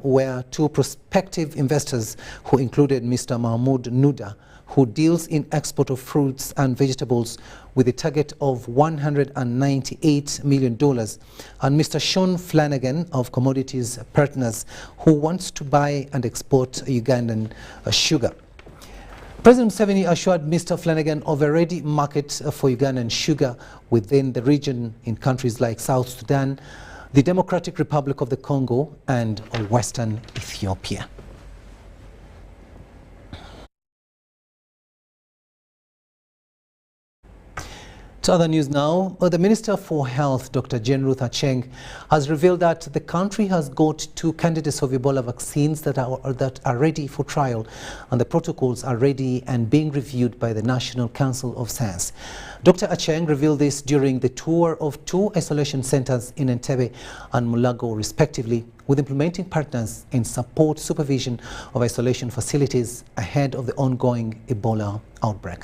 were two prospective investors who included Mr. Mahmoud Nuda, who deals in export of fruits and vegetables with a target of $198 million, and Mr. Sean Flanagan of Commodities Partners, who wants to buy and export Ugandan sugar. President Museveni assured Mr. Flanagan of a ready market for Ugandan sugar within the region in countries like South Sudan, the Democratic Republic of the Congo, and Western Ethiopia. To other news now, the Minister for Health, Dr. Jane Ruth Aceng, has revealed that the country has got 2 candidates of Ebola vaccines that are ready for trial, and the protocols are ready and being reviewed by the National Council of Science. Dr. Aceng revealed this during the tour of 2 isolation centers in Entebbe and Mulago, respectively, with implementing partners in support supervision of isolation facilities ahead of the ongoing Ebola outbreak.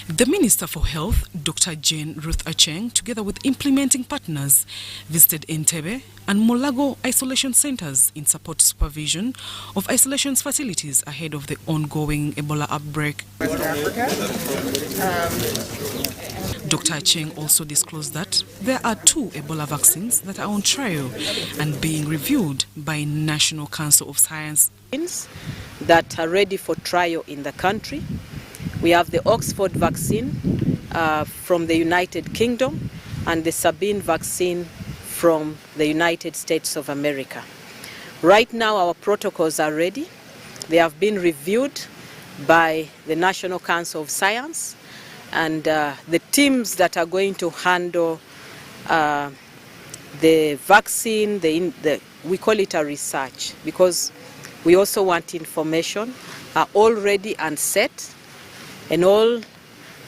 The Minister for Health, Dr. Jane Ruth Aceng, together with implementing partners, visited Entebbe and Mulago isolation centers in support supervision of isolation facilities ahead of the ongoing Ebola outbreak. Dr. Aceng also disclosed that there are 2 Ebola vaccines that are on trial and being reviewed by National Council of Science. That are ready for trial in the country. We have the Oxford vaccine from the United Kingdom and the Sabin vaccine from the United States of America. Right now our protocols are ready. They have been reviewed by the National Council of Science, and the teams that are going to handle the vaccine, we call it a research because we also want information, are all ready and set, and all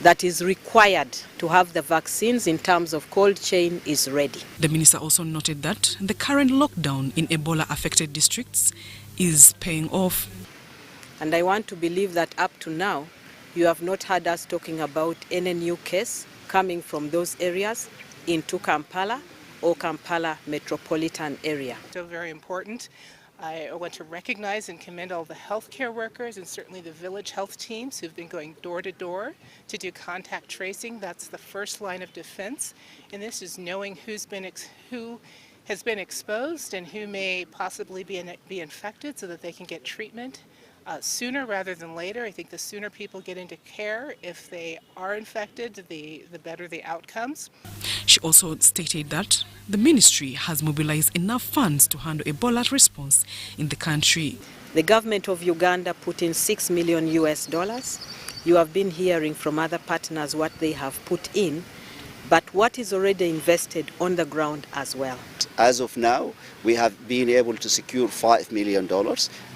that is required to have the vaccines in terms of cold chain is ready. The minister also noted that the current lockdown in Ebola-affected districts is paying off. And I want to believe that up to now, you have not heard us talking about any new case coming from those areas into Kampala or Kampala metropolitan area. So very important. I want to recognize and commend all the healthcare workers and certainly the village health teams who've been going door to door to do contact tracing. That's the first line of defense. And this is knowing who has been exposed and who may possibly be infected so that they can get treatment sooner rather than later. I think the sooner people get into care, if they are infected, the better the outcomes. She also stated that the ministry has mobilized enough funds to handle Ebola response in the country. The government of Uganda put in $6 million US. You have been hearing from other partners what they have put in, but what is already invested on the ground as well. As of now, we have been able to secure $5 million,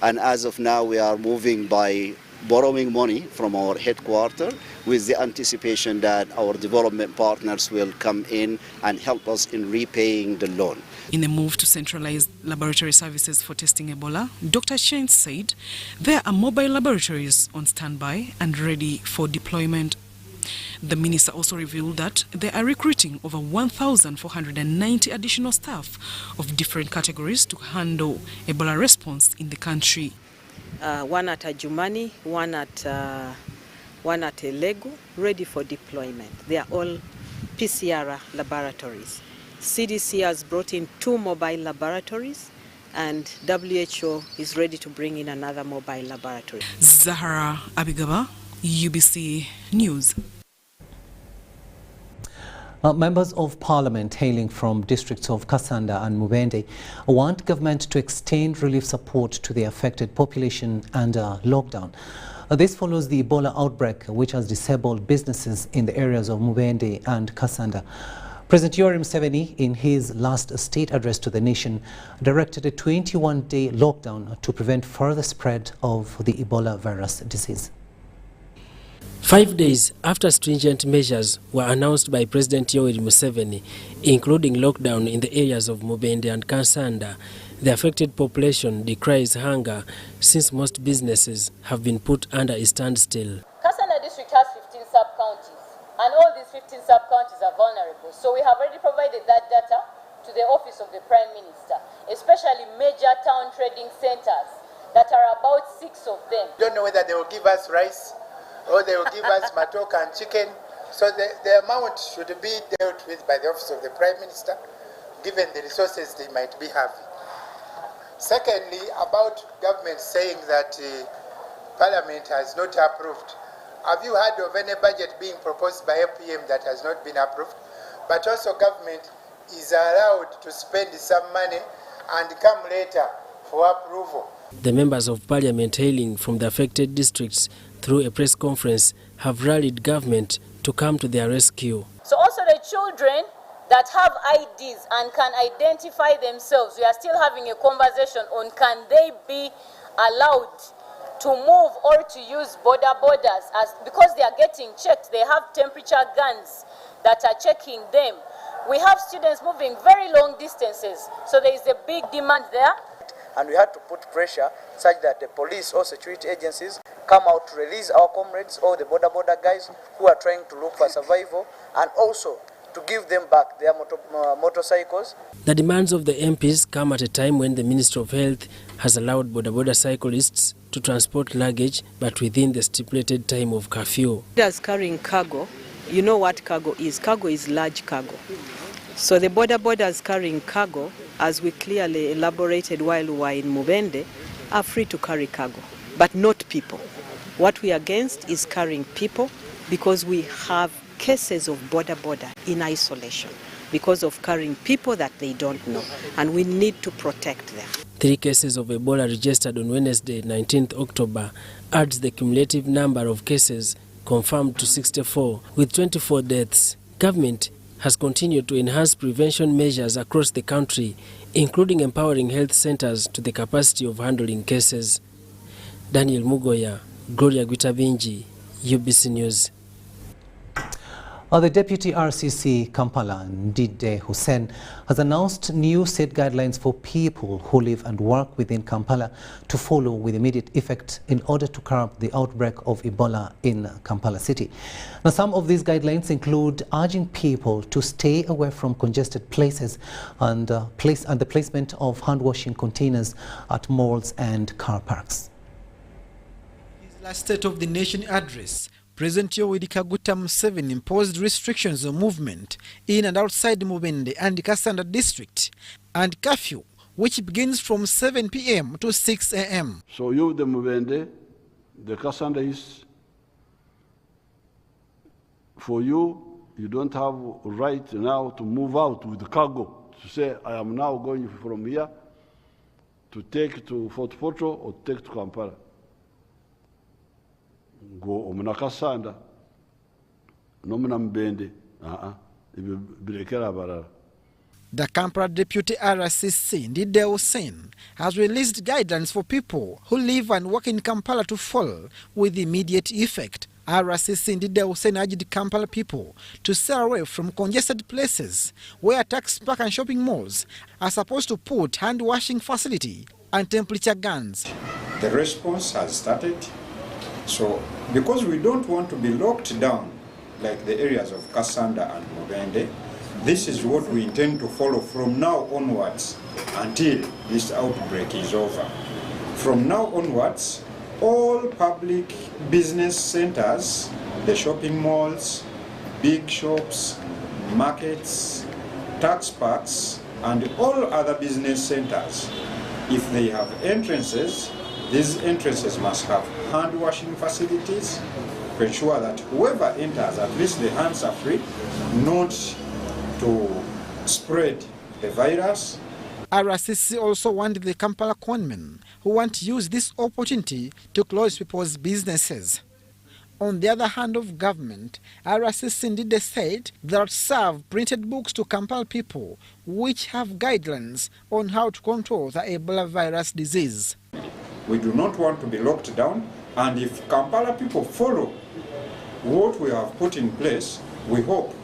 and as of now we are moving by borrowing money from our headquarters with the anticipation that our development partners will come in and help us in repaying the loan. In a move to centralize laboratory services for testing Ebola, Dr. Chen said there are mobile laboratories on standby and ready for deployment. The minister also revealed that they are recruiting over 1,490 additional staff of different categories to handle Ebola response in the country. One at Ajumani, one at Elegu, ready for deployment. They are all PCR laboratories. CDC has brought in 2 mobile laboratories, and WHO is ready to bring in another mobile laboratory. Zahara Abigaba, UBC News. Members of Parliament hailing from districts of Kasanda and Mubende want government to extend relief support to the affected population under lockdown. This follows the Ebola outbreak, which has disabled businesses in the areas of Mubende and Kasanda. President Yoweri Museveni, in his last state address to the nation, directed a 21-day lockdown to prevent further spread of the Ebola virus disease. 5 days after stringent measures were announced by President Yoweri Museveni, including lockdown in the areas of Mubende and Kasanda, the affected population decries hunger since most businesses have been put under a standstill. Kasanda district has 15 sub-counties, and all these 15 sub-counties are vulnerable. So we have already provided that data to the office of the Prime Minister, especially major town trading centers that are about 6 of them. Don't know whether they will give us rice or they will give us matoke and chicken. So the amount should be dealt with by the office of the Prime Minister, given the resources they might be having. Secondly, about government saying that Parliament has not approved. Have you heard of any budget being proposed by FPM that has not been approved? But also government is allowed to spend some money and come later for approval. The members of parliament hailing from the affected districts through a press conference have rallied government to come to their rescue. So also the children that have IDs and can identify themselves, we are still having a conversation on can they be allowed to move or to use borders, as because they are getting checked. They have temperature guns that are checking them. We have students moving very long distances, so there is a big demand there. And we had to put pressure such that the police or security agencies come out to release our comrades or the border guys who are trying to look for survival, and also to give them back their motorcycles. The demands of the MPs come at a time when the Ministry of Health has allowed border cyclists to transport luggage, but within the stipulated time of curfew. As carrying cargo, you know what cargo is. Cargo is large cargo. So the borders carrying cargo, as we clearly elaborated while we were in Mubende, are free to carry cargo, but not people. What we are against is carrying people, because we have cases of border in isolation because of carrying people that they don't know, and we need to protect them. 3 cases of Ebola registered on Wednesday, 19th October, adds the cumulative number of cases confirmed to 64, with 24 deaths. Government has continued to enhance prevention measures across the country, including empowering health centers to the capacity of handling cases. Daniel Mugoya, Gloria Gwitabinji, UBC News. The Deputy RCC Kampala, Ndide Hussein, has announced new state guidelines for people who live and work within Kampala to follow with immediate effect in order to curb the outbreak of Ebola in Kampala city. Now, some of these guidelines include urging people to stay away from congested places and the placement of hand-washing containers at malls and car parks. His last State of the Nation address, President Yoweri Kaguta Museveni imposed restrictions on movement in and outside Mubende and Kasanda district, and curfew, which begins from 7 p.m. to 6 a.m. So you, the Mubende, the Kasanda East, for you, you don't have right now to move out with cargo, to say, I am now going from here to take to Fort Portal or take to Kampala. Go omuna Kasanda, no muna Mbende, birekera barara. The Kampala Deputy RCC, Ndide Hussein, has released guidelines for people who live and work in Kampala to follow with immediate effect. RCC Ndide Hussein urged Kampala people to stay away from congested places where taxi park and shopping malls are supposed to put hand-washing facility and temperature guns. The response has started. So, because we don't want to be locked down like the areas of Kasanda and Mubende, this is what we intend to follow from now onwards until this outbreak is over. From now onwards, all public business centers, the shopping malls, big shops, markets, tax parks, and all other business centers, if they have entrances, these entrances must have hand-washing facilities to ensure that whoever enters, at least the hands are free, not to spread the virus. RCC also wanted the Kampala conmen who want to use this opportunity to close people's businesses. On the other hand of government, RCC Ndide said they'll serve printed books to Kampala people which have guidelines on how to control the Ebola virus disease. We do not want to be locked down, and if Kampala people follow what we have put in place, we hope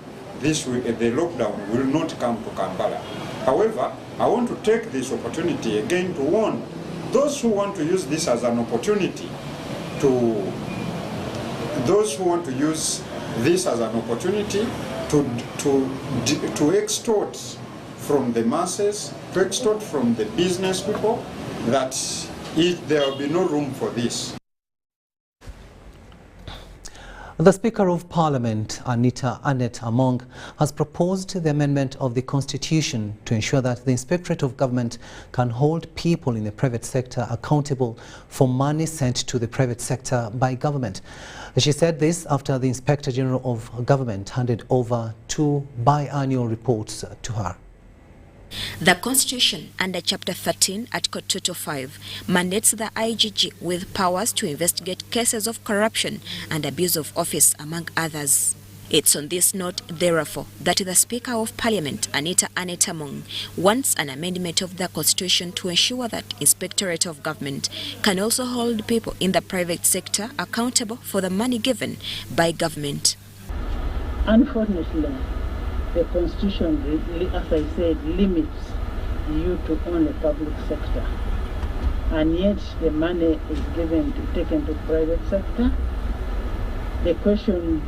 the lockdown will not come to Kampala. However, I want to take this opportunity again to warn those who want to use this as an opportunity to extort from the masses, to extort from the business people, that there will be no room for this. The Speaker of Parliament, Anita Annette Among, has proposed the amendment of the Constitution to ensure that the Inspectorate of Government can hold people in the private sector accountable for money sent to the private sector by government. She said this after the Inspector General of Government handed over 2 biannual reports to her. The Constitution, under Chapter 13, Article 225, mandates the IGG with powers to investigate cases of corruption and abuse of office, among others. It's on this note, therefore, that the Speaker of Parliament, Anita Annette Among, wants an amendment of the Constitution to ensure that Inspectorate of Government can also hold people in the private sector accountable for the money given by government. Unfortunately, the Constitution, as I said, limits you to own the public sector, and yet the money is taken to private sector. The question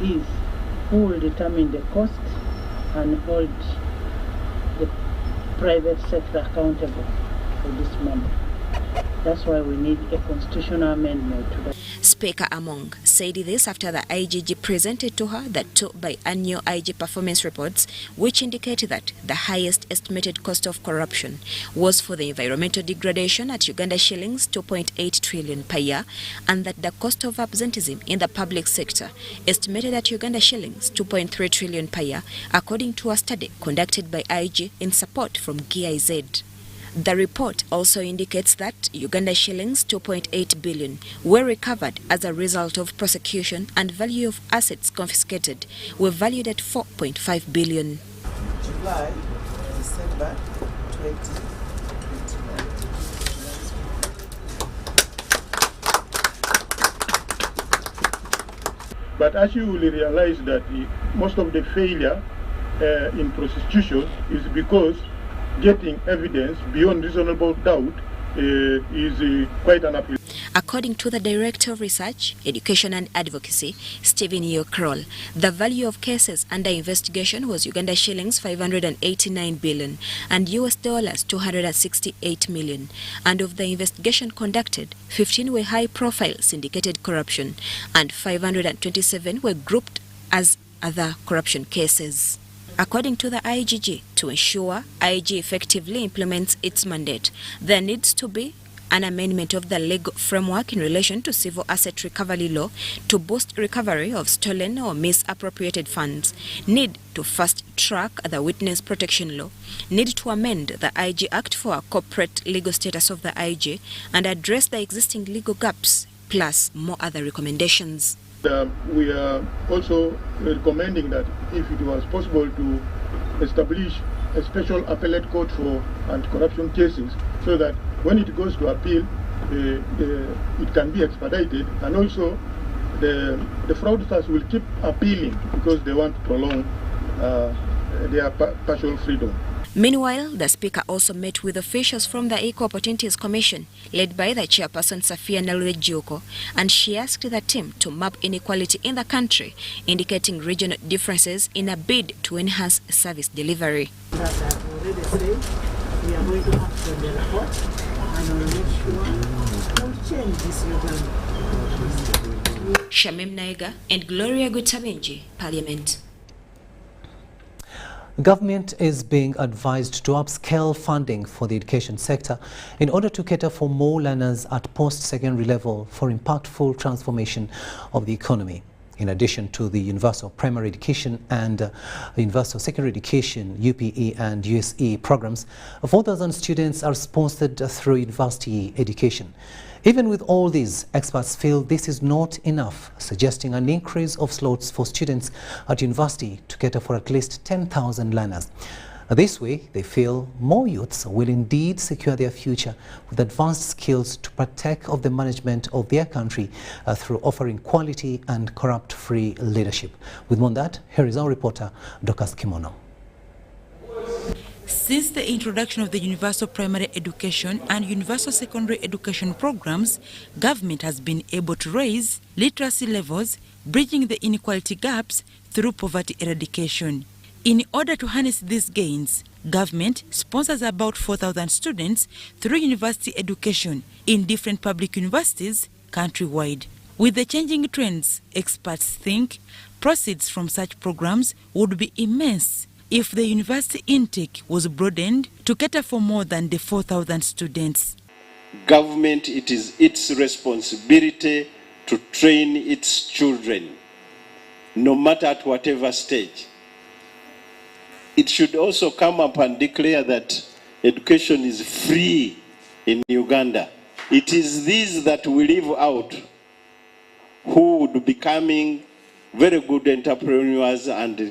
is, who will determine the cost and hold the private sector accountable for this money? That's why we need a constitutional amendment to that. Speaker Among said this after the IGG presented to her the 2 biannual IG performance reports, which indicated that the highest estimated cost of corruption was for the environmental degradation at Uganda shillings 2.8 trillion per year, and that the cost of absenteeism in the public sector estimated at Uganda shillings 2.3 trillion per year, according to a study conducted by IG in support from GIZ. The report also indicates that Uganda shillings 2.8 billion were recovered as a result of prosecution, and value of assets confiscated were valued at 4.5 billion. July, December 2021. But as you will realize that most of the failure in prosecution is because getting evidence beyond reasonable doubt is quite an appeal. According to the Director of Research, Education and Advocacy, Stephen Yokrol, the value of cases under investigation was Uganda shillings 589 billion and US dollars 268 million. And of the investigation conducted, 15 were high-profile syndicated corruption and 527 were grouped as other corruption cases. According to the IGG, to ensure IG effectively implements its mandate, there needs to be an amendment of the legal framework in relation to civil asset recovery law to boost recovery of stolen or misappropriated funds, need to fast-track the witness protection law, need to amend the IG Act for a corporate legal status of the IG, and address the existing legal gaps, plus more other recommendations. We are also recommending that if it was possible to establish a special appellate court for anti-corruption cases, so that when it goes to appeal, it can be expedited, and also the fraudsters will keep appealing because they want to prolong their partial freedom. Meanwhile, the Speaker also met with officials from the Equal Opportunities Commission, led by the chairperson Safia Nalwe-Jioko, and she asked the team to map inequality in the country, indicating regional differences in a bid to enhance service delivery. That I've already said, we are going to act on the report and we'll make sure we'll change this Uganda. Shamim Naiga and Gloria Gutabenji, Parliament. Government is being advised to upscale funding for the education sector in order to cater for more learners at post-secondary level for impactful transformation of the economy. In addition to the Universal Primary Education and Universal Secondary Education UPE and USE programs, 4,000 students are sponsored through university education. Even with all these, experts feel this is not enough, suggesting an increase of slots for students at university to cater for at least 10,000 learners. This way, they feel more youths will indeed secure their future with advanced skills to partake of the management of their country through offering quality and corrupt-free leadership. With more on that, here is our reporter, Dorcas Kimono. Since the introduction of the Universal Primary Education and Universal Secondary Education programs, government has been able to raise literacy levels, bridging the inequality gaps through poverty eradication. In order to harness these gains, government sponsors about 4,000 students through university education in different public universities countrywide. With the changing trends, experts think proceeds from such programs would be immense if the university intake was broadened to cater for more than the 4,000 students. Government, it is its responsibility to train its children, no matter at whatever stage. It should also come up and declare that education is free in Uganda. It is these that we leave out who would be becoming very good entrepreneurs and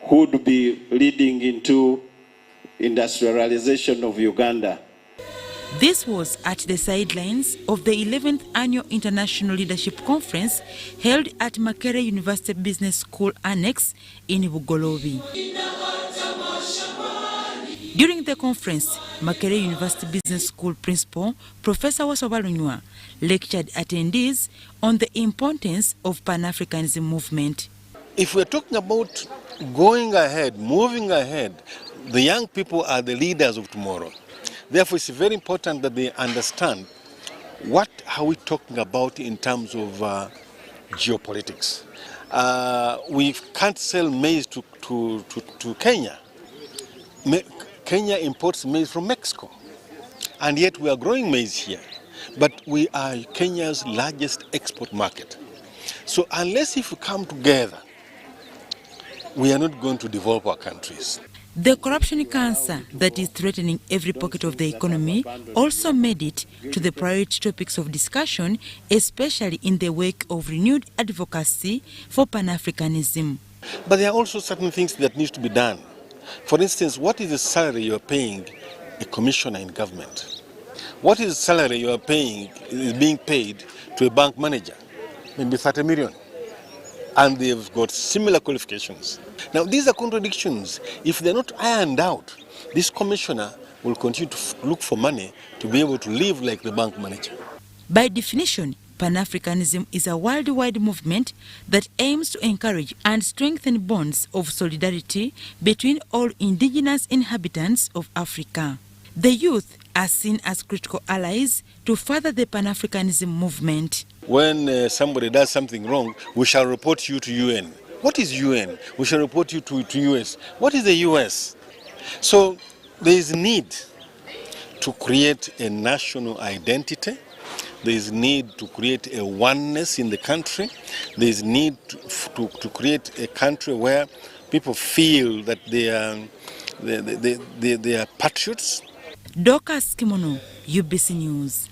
who would be leading into industrialization of Uganda. This was at the sidelines of the 11th Annual International Leadership Conference held at Makerere University Business School Annex in Bugolobi. During the conference, Makerere University Business School Principal Professor Wasobalunywa lectured attendees on the importance of Pan-Africanism movement. If we're talking about going ahead, moving ahead, the young people are the leaders of tomorrow. Therefore, it's very important that they understand what are we talking about in terms of geopolitics. We can't sell maize to Kenya. Kenya imports maize from Mexico, and yet we are growing maize here. But we are Kenya's largest export market. So unless if we come together, we are not going to develop our countries. The corruption cancer that is threatening every pocket of the economy also made it to the priority topics of discussion, especially in the wake of renewed advocacy for Pan-Africanism. But there are also certain things that need to be done. For instance, what is the salary you are paying a commissioner in government? What is the salary you are paying, is being paid to a bank manager? Maybe 30 million. And they've got similar qualifications. Now, these are contradictions. If they're not ironed out, this commissioner will continue to look for money to be able to live like the bank manager. By definition, Pan-Africanism is a worldwide movement that aims to encourage and strengthen bonds of solidarity between all indigenous inhabitants of Africa. The youth are seen as critical allies to further the Pan-Africanism movement. When somebody does something wrong, we shall report you to UN. What is UN? We shall report you to US. What is the US? So there is need to create a national identity. There is need to create a oneness in the country. There is need to create a country where people feel that they are patriots. Dorcas Kimono, UBC News.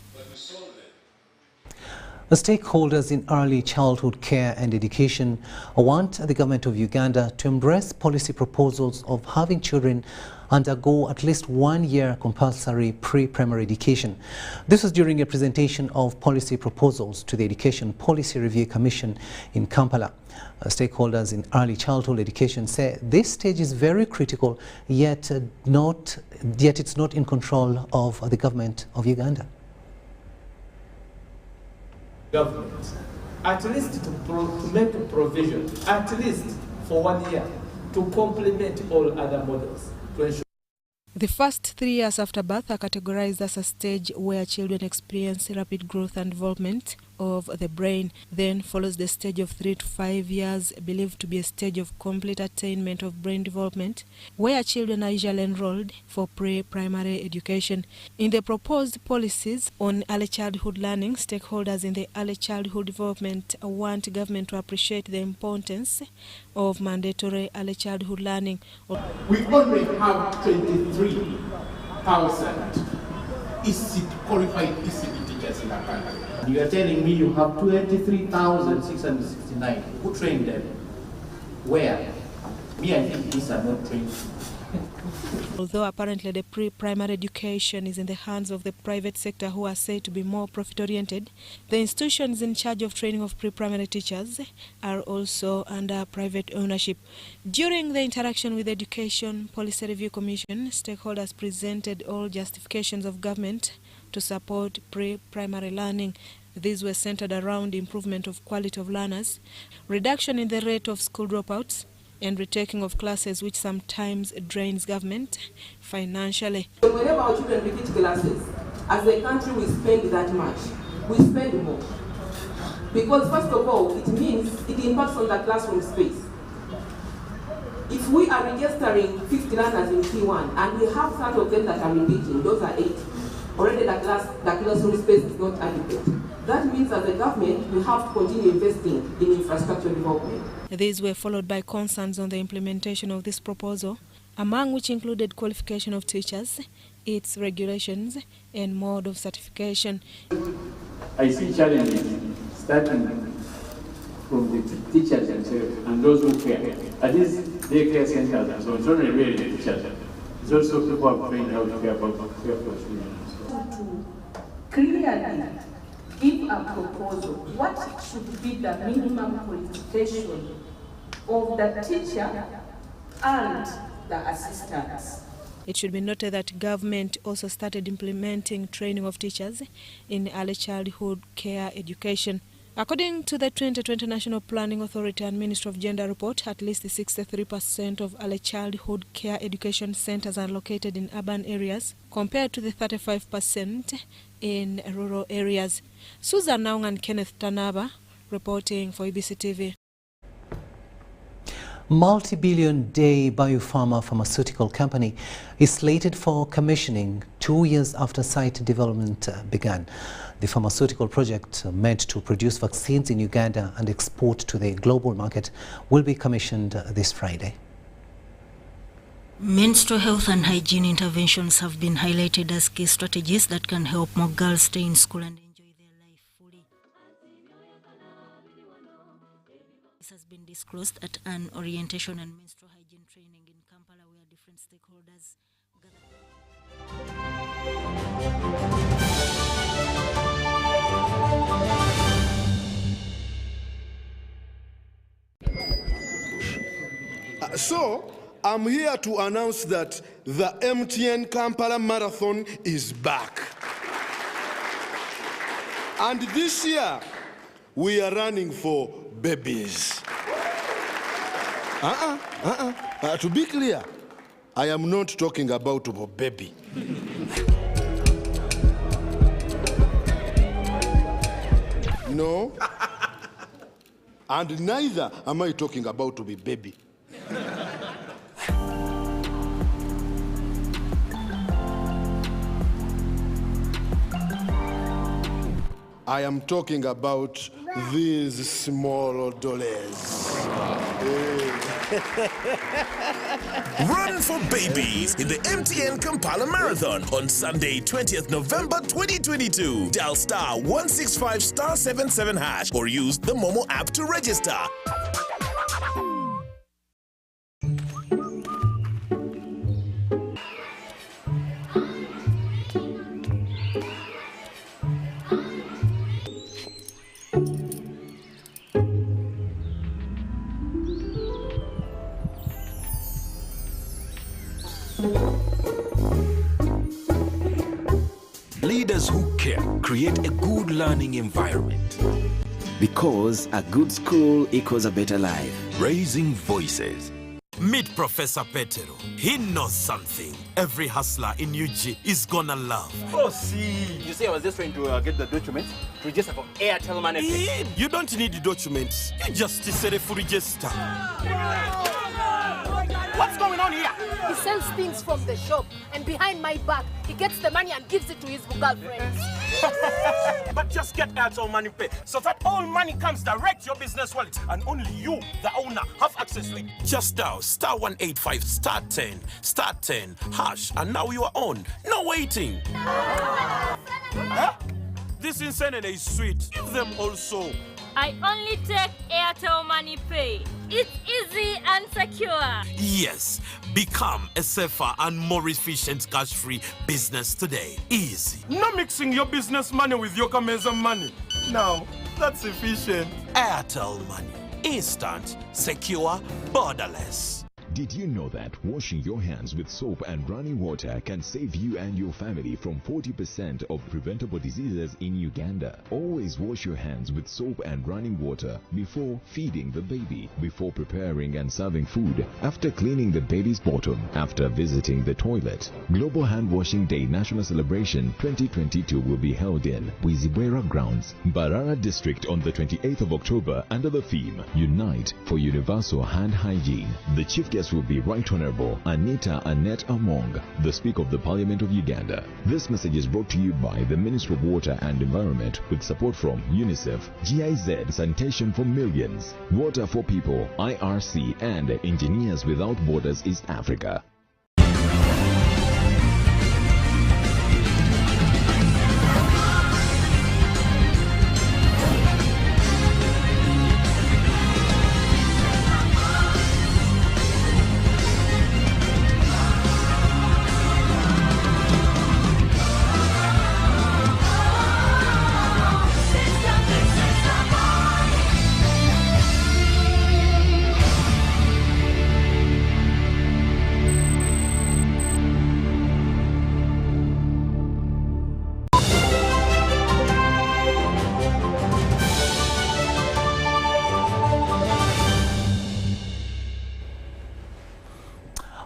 The stakeholders in early childhood care and education want the government of Uganda to embrace policy proposals of having children undergo at least 1 year compulsory pre-primary education. This was during a presentation of policy proposals to the Education Policy Review Commission in Kampala. Stakeholders in early childhood education say this stage is very critical, yet it's not in control of the government of Uganda. Government, at least to make a provision, at least for 1 year, to complement all other models to ensure. The first 3 years after birth are categorized as a stage where children experience rapid growth and development of the brain. Then follows the stage of 3 to 5 years, believed to be a stage of complete attainment of brain development, where children are usually enrolled for pre-primary education. In the proposed policies on early childhood learning, stakeholders in the early childhood development want government to appreciate the importance of mandatory early childhood learning. We only have 23,000 qualified ECD teachers in our country. You are telling me you have 23,669. Who trained them? Where? Me, I think these are not trained. Although apparently the pre-primary education is in the hands of the private sector, who are said to be more profit-oriented, the institutions in charge of training of pre-primary teachers are also under private ownership. During the interaction with the Education Policy Review Commission, stakeholders presented all justifications of government to support pre-primary learning. These were centered around improvement of quality of learners, reduction in the rate of school dropouts, and retaking of classes, which sometimes drains government financially. Whenever our children repeat classes, as a country we spend that much, we spend more. Because first of all, it means it impacts on the classroom space. If we are registering 50 learners in T1 and we have 30 of them that are repeating, those are 8. Already the classroom space is not adequate. That means as a government, we have to continue investing in infrastructure development. These were followed by concerns on the implementation of this proposal, among which included qualification of teachers, its regulations, and mode of certification. I see challenges starting from the teachers themselves and those who care. At these daycare centers and so on, it's not really the teachers. It's also people who are trained how to care for students. To clearly give a proposal, what should be the minimum qualification of the teacher and the assistants? It should be noted that government also started implementing training of teachers in early childhood care education. According to the 2020 National Planning Authority and Ministry of Gender report, at least 63% of early childhood care education centers are located in urban areas, compared to the 35% in rural areas. Susan Naung and Kenneth Tanaba reporting for EBC TV. Multi-billion-day Biopharma pharmaceutical company is slated for commissioning 2 years after site development began. The pharmaceutical project, meant to produce vaccines in Uganda and export to the global market, will be commissioned this Friday. Menstrual health and hygiene interventions have been highlighted as key strategies that can help more girls stay in school and enjoy their life fully. This has been disclosed at an orientation and menstrual hygiene training in Kampala, where different stakeholders So, I'm here to announce that the MTN Kampala Marathon is back. And this year, we are running for babies. To be clear, I am not talking about a baby. No. And neither am I talking about to be baby. I am talking about these small dollars. Run for babies in the MTN Kampala Marathon on Sunday, 20th November 2022. Dial *165*77# or use the Momo app to register. Leaders who care create a good learning environment. Because a good school equals a better life. Raising voices. Meet Professor Petero. He knows something every hustler in UG is gonna love. Oh, see. You see, I was just trying to get the documents to register for Airtel Money. You don't need the documents. You just say for register. What's going on here? He sells things from the shop, and behind my back, he gets the money and gives it to his girlfriends. But just get Airtel Money Pay so that all money comes direct to your business wallet, and only you, the owner, have access to it. Just dial *185*10, *10#, and now you are on. No waiting. Huh? This insanity is sweet. Give them also. I only take Airtel Money Pay. It's easy and secure. Yes, become a safer and more efficient cash-free business today. Easy. Not mixing your business money with your Kameza money. Now, that's efficient. Airtel Money. Instant, secure, borderless. Did you know that washing your hands with soap and running water can save you and your family from 40% of preventable diseases in Uganda? Always wash your hands with soap and running water before feeding the baby, before preparing and serving food, after cleaning the baby's bottom, after visiting the toilet. Global Hand Washing Day National Celebration 2022 will be held in Bwizibwera Grounds, Mbarara District on the 28th of October under the theme Unite for Universal Hand Hygiene. The chief guest will be Right Honorable Anita Annette Among, the Speaker of the Parliament of Uganda. This message is brought to you by the Ministry of Water and Environment with support from UNICEF, GIZ Sanitation for Millions, Water for People, IRC, and Engineers Without Borders East Africa.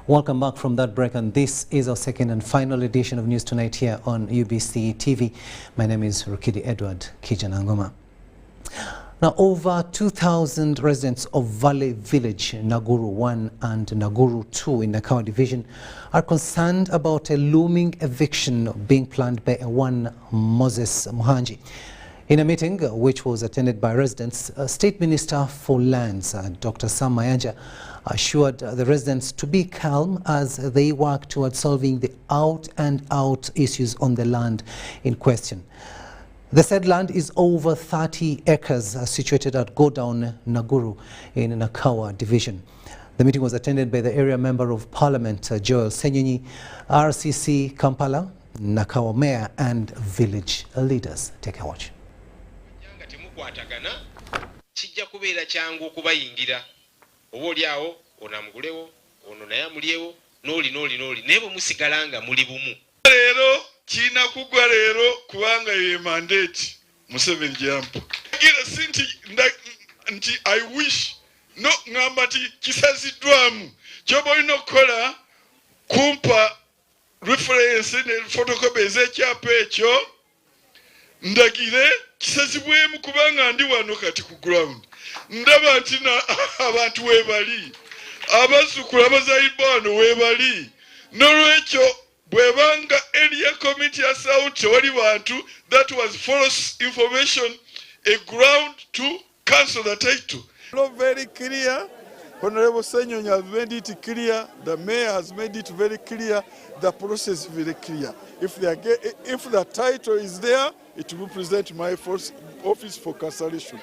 Welcome back from that break, and this is our second and final edition of News Tonight here on UBC TV. My name is Rukidi Edward Kijanangoma. Now, over 2,000 residents of Valley Village, Naguru 1 and Naguru 2 in Nakawa Division are concerned about a looming eviction being planned by one Moses Muhanji. In a meeting which was attended by residents, State Minister for Lands, Dr. Sam Mayanja, assured the residents to be calm as they work towards solving the out-and-out issues on the land in question. The said land is over 30 acres situated at Godown, Naguru in Nakawa Division. The meeting was attended by the area member of Parliament, Joel Senyonyi, RCC Kampala, Nakawa Mayor and village leaders. Take a watch. Obolyawo onamugulewo ono naye amulyewo noli nebo musigalanga muli bumu lero kina kugwa lero kubanga ye mandate Museveni jampo gira sinti nti I wish no ngambati kisaziddwamu kyoba olina okukola kumpa reference ne photocopy ez'ekyapa ekyo ndagire kisazibwemu kubanga ndi wano kati ku ground ndaba nti abantu webali abasukula abazayibano webali n'olwekyo bwebanga area committee ya South wali bantu that was false information, a ground to cancel the title. Very clear. Honorable Senyonyi has made it clear. The mayor has made it very clear. The process is very clear. If the title is there, it will present my office for cancellation.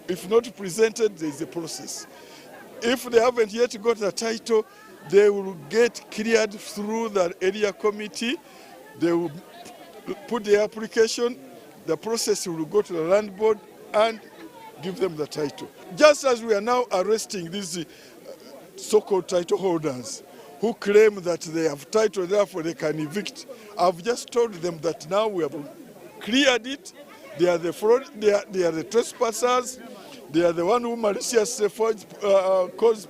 If not presented, there is a process. If they haven't yet got the title, they will get cleared through the area committee. They will put the application. The process will go to the land board and give them the title. Just as we are now arresting these so-called title holders who claim that they have title, therefore they can evict. I've just told them that now we have cleared it. They are the fraud, they are the trespassers. They are the one who maliciously caused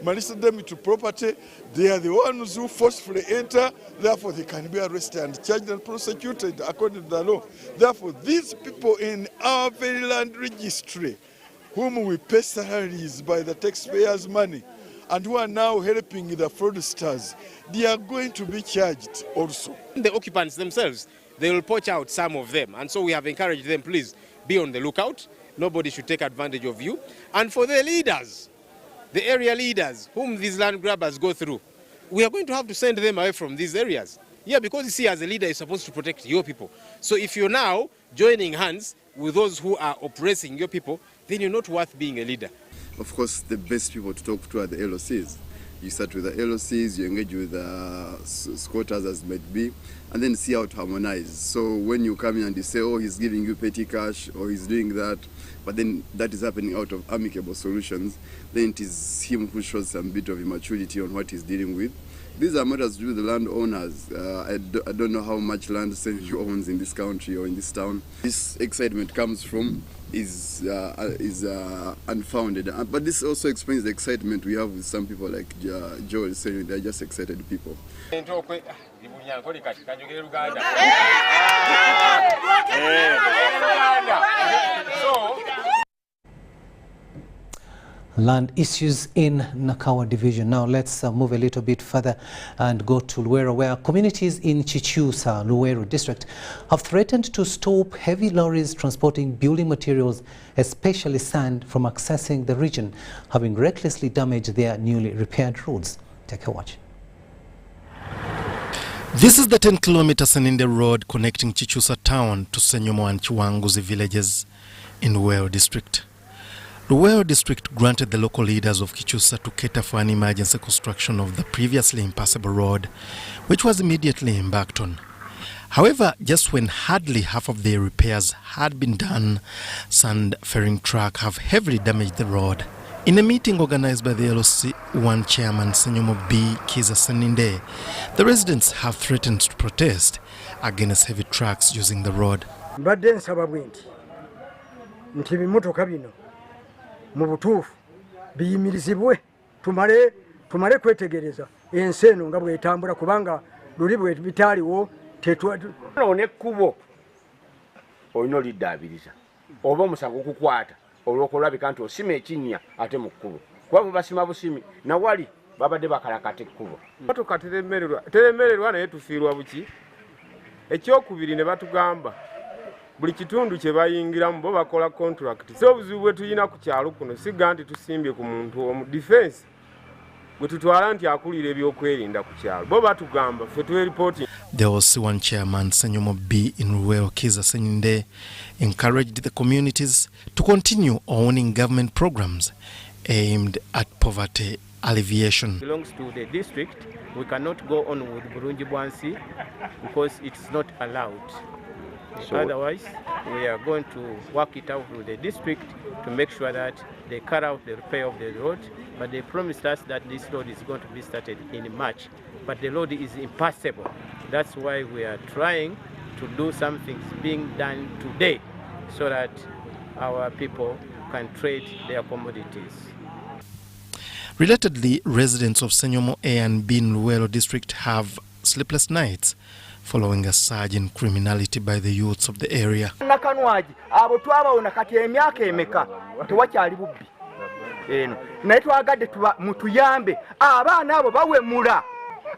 malicious damage to property. They are the ones who forcefully enter. Therefore, they can be arrested and charged and prosecuted according to the law. Therefore, these people in our very land registry, whom we pay salaries by the taxpayers' money, and who are now helping the fraudsters, they are going to be charged also. The occupants themselves, they will poach out some of them. And so we have encouraged them, please be on the lookout. Nobody should take advantage of you. And for the leaders, the area leaders whom these land grabbers go through, we are going to have to send them away from these areas. Yeah, because you see, as a leader, you're supposed to protect your people. So if you're now joining hands with those who are oppressing your people, then you're not worth being a leader. Of course, the best people to talk to are the LOCs. You start with the LOCs, you engage with squatters as might be, and then see how to harmonize. So when you come in and you say, oh, he's giving you petty cash or he's doing that, but then that is happening out of amicable solutions, then it is him who shows some bit of immaturity on what he's dealing with. These are matters to do with the landowners. I don't know how much land Senju owns in this country or in this town. This excitement comes from is unfounded. But this also explains the excitement we have with some people like Joel saying they're just excited people. Land issues in Nakawa division. Now let's move a little bit further and go to Luero, where communities in Chichusa, Luero district, have threatened to stop heavy lorries transporting building materials, especially sand, from accessing the region, having recklessly damaged their newly repaired roads. Take a watch. This is the 10-kilometer Seninde road connecting Chichusa town to Senyomo and Chiwanguzi villages in Luero district. The Luero district granted the local leaders of Chichusa to cater for an emergency construction of the previously impassable road, which was immediately embarked on. However, just when hardly half of the repairs had been done, sand ferrying truck have heavily damaged the road. In a meeting organized by the LOC1 chairman Senyomo B. Kiza Seninde, the residents have threatened to protest against heavy trucks using the road. Mu butuufu biyimirizibwe tumale kwetegereza enseno nga bwetambula kubanga luli bwe bitaliwo tetwane kubo olino liddaabiriza oba omusango okukwata olw'okulabika nti osima ekinnya ate mu kkubo kuba basima busimi nawali babadde bakalakata ekkubo motoka teremererwa naye tufiirwa buki ekyokubiri ne batugamba buli kitundu kye bayingiramu bo bakola contract. So obuzibu bwe tuyina ku kyalo kuno siga nti tusimbye ku muntu omu defense bwe tutwala nti akulira ebyokwerinda ku kyalo bo batugamba ffe twereporting. The LOC1 chairman Senyomo B. in Luero Kiza Seninde encouraged the communities to continue owning government programs aimed at poverty alleviation. It belongs to the district. We cannot go on with Burungi Bwansi because it's not allowed. So otherwise, we are going to work it out with the district to make sure that they cut out the repair of the road. But they promised us that this road is going to be started in March. But the road is impassable. That's why we are trying to do something being done today so that our people can trade their commodities. Relatedly, residents of Senyomo A and B in Luero district have sleepless nights following a surge in criminality by the youths of the area. Nakanwaji abo twabawona kati emyaka emeka tewakyali bubbi eno naye twagadde mutuyambe abaana abo bawemula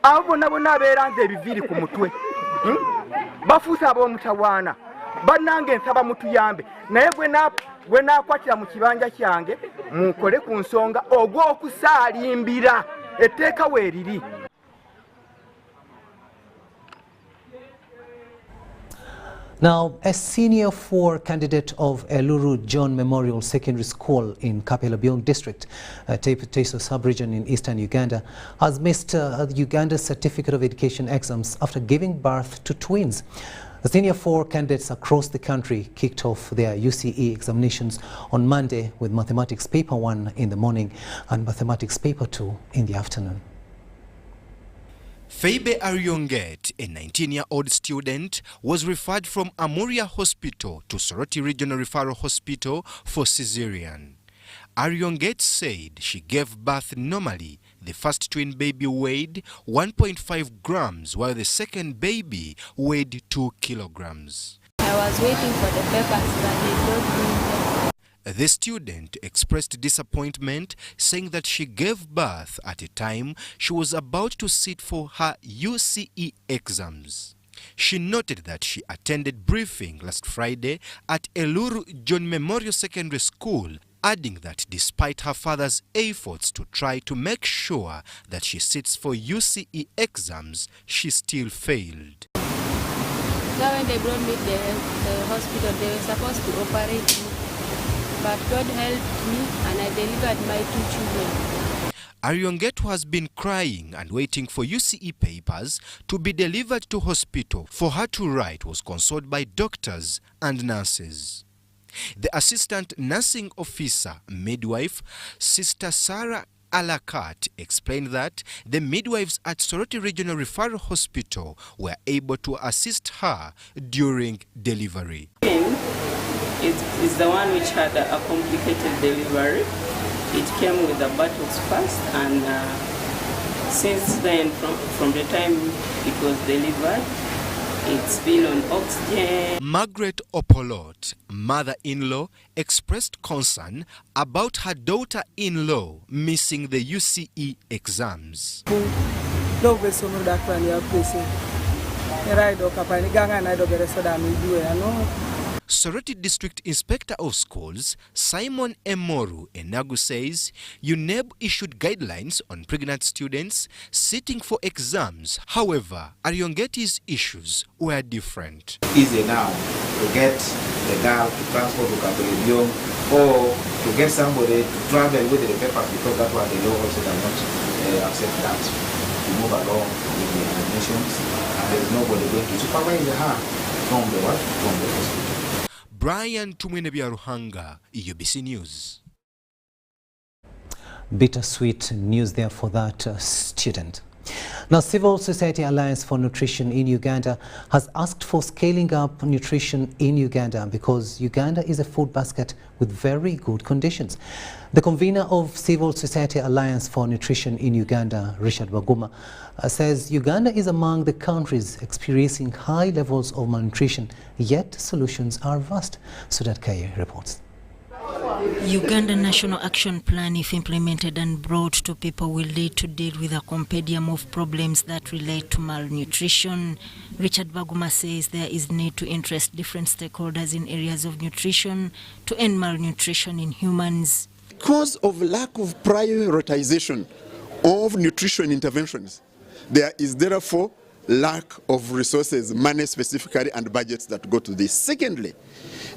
abo bonna abeeranze ebiviri ku mutwe bafuusa ab'omutawaana bannange nsaba mutuyambe naye gwe naakwatira mu kibanja kyange mukole ku nsonga ogw'okusaalimbira etteeka weeriri. Now, a senior 4 candidate of Eluru John Memorial Secondary School in Kapelabyong District, Teso sub-region in eastern Uganda, has missed Uganda's Certificate of Education exams after giving birth to twins. The senior 4 candidates across the country kicked off their UCE examinations on Monday with Mathematics Paper 1 in the morning and Mathematics Paper 2 in the afternoon. Feibe Aryonget, a 19-year-old student, was referred from Amuria Hospital to Soroti Regional Referral Hospital for cesarean. Aryonget said she gave birth normally. The first twin baby weighed 1.5 grams, while the second baby weighed 2 kilograms. I was waiting for the papers, but they brought me. The student expressed disappointment, saying that she gave birth at a time she was about to sit for her UCE exams. She noted that she attended briefing last Friday at Eluru John Memorial Secondary School, adding that despite her father's efforts to try to make sure that she sits for UCE exams, she still failed. So when they brought me to the hospital, they were supposed to operate me. But God helped me and I delivered my 2 children. Ariongetu has been crying and waiting for UCE papers to be delivered to hospital for her to write was consoled by doctors and nurses. The assistant nursing officer, midwife, Sister Sarah Alakat, explained that the midwives at Soroti Regional Referral Hospital were able to assist her during delivery. It's the one which had a complicated delivery. It came with the buttocks first, and since then, from the time it was delivered, it's been on oxygen. Margaret Opolot, mother-in-law, expressed concern about her daughter-in-law missing the UCE exams. Soroti District Inspector of Schools, Simon Emoru Enagu, says UNEB issued guidelines on pregnant students sitting for exams. However, Ariongeti's issues were different. Easy now to get the girl to transport to Kabulibion or to get somebody to travel with the papers, because that's what the law also does not accept that, to move along with the admissions, and there is nobody going to supervise her from the hospital. Brian Tumwenebiaruhanga, UBC News. Bittersweet news there for that student. Now, Civil Society Alliance for Nutrition in Uganda has asked for scaling up nutrition in Uganda because Uganda is a food basket with very good conditions. The convener of Civil Society Alliance for Nutrition in Uganda, Richard Baguma, says Uganda is among the countries experiencing high levels of malnutrition, yet solutions are vast. Sudat Kaye reports. Uganda National Action Plan, if implemented and brought to people, will lead to deal with a compendium of problems that relate to malnutrition. Richard Baguma says there is need to interest different stakeholders in areas of nutrition to end malnutrition in humans. Because of lack of prioritization of nutrition interventions, there is therefore lack of resources, money specifically, and budgets that go to this. Secondly,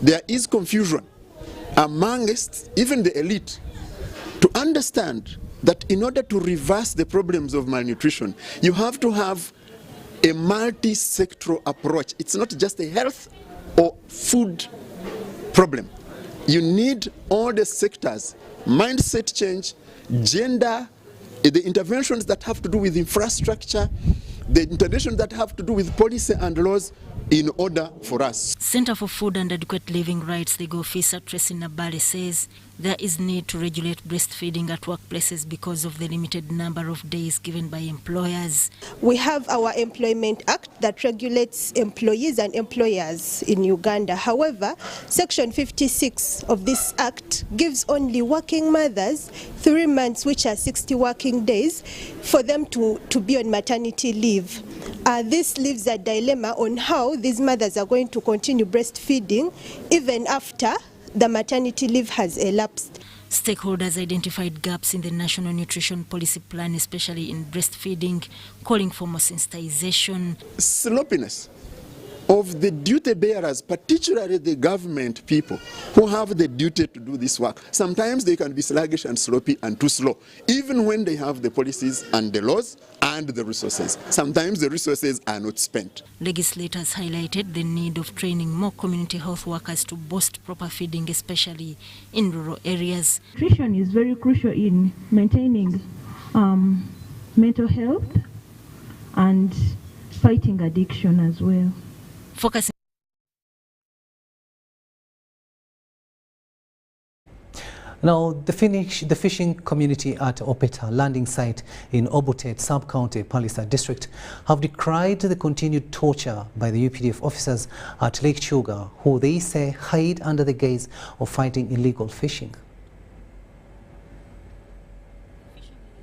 there is confusion amongst even the elite to understand that in order to reverse the problems of malnutrition, you have to have a multi-sectoral approach. It's not just a health or food problem. You need all the sectors, mindset change, gender, the interventions that have to do with infrastructure, the interventions that have to do with policy and laws in order for us. Center for Food and Adequate Living Rights legal officer Tracy Nabale says there is need to regulate breastfeeding at workplaces because of the limited number of days given by employers. We have our Employment Act that regulates employees and employers in Uganda. However, Section 56 of this act gives only working mothers 3 months, which are 60 working days, for them to be on maternity leave. This leaves a dilemma on how these mothers are going to continue breastfeeding even after the maternity leave has elapsed. Stakeholders identified gaps in the National Nutrition Policy Plan, especially in breastfeeding, calling for more sensitization. Sloppiness of the duty bearers, particularly the government people who have the duty to do this work. Sometimes they can be sluggish and sloppy and too slow, even when they have the policies and the laws and the resources. Sometimes the resources are not spent. Legislators highlighted the need of training more community health workers to boost proper feeding, especially in rural areas. Nutrition is very crucial in maintaining mental health and fighting addiction as well. Focusing Now, the fishing community at Opeta landing site in Obotet sub-county, Palisa district, have decried the continued torture by the UPDF officers at Lake Chuga, who they say hide under the guise of fighting illegal fishing.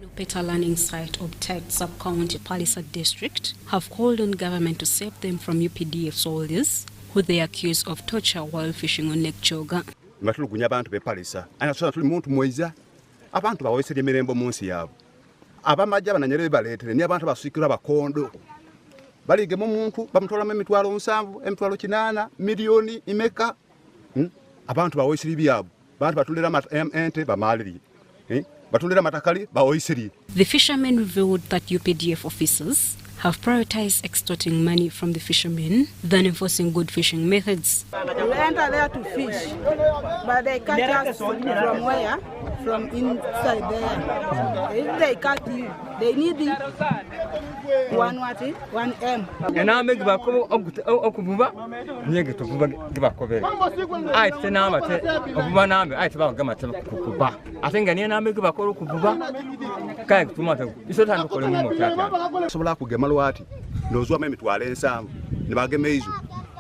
Opeta landing site Opeta sub-county, Palisa district, have called on government to save them from UPDF soldiers who they accuse of torture while fishing on Lake Chuga. Matulugunya abantu be Palisa ana so tuli muntu moiza abantu bawesere mirembo munsi yabo abamajja bananyere baletere ni abantu basukira bakondo balige mu muntu bamutwala mu mitwalo 7 emitwalo 8 milioni imeka abantu bawesere byabo abantu batulira ente bamaliri batulira matakali baoyisiri. The fishermen revealed that UPDF officers have prioritized extorting money from the fishermen than enforcing good fishing methods. We enter there to fish, but they catch us from where? From inside there. If they catch you, they need it. One M. And I make Bako Okuba, negative Gibakove. I say now, of one army, I tell Gamata Kuba. I think I need to make Bako Kuba. Kag tomato. It's not time to call him more. Sola Kugemalwati, Nozwa Mitwale and Sam, Nibagamezu,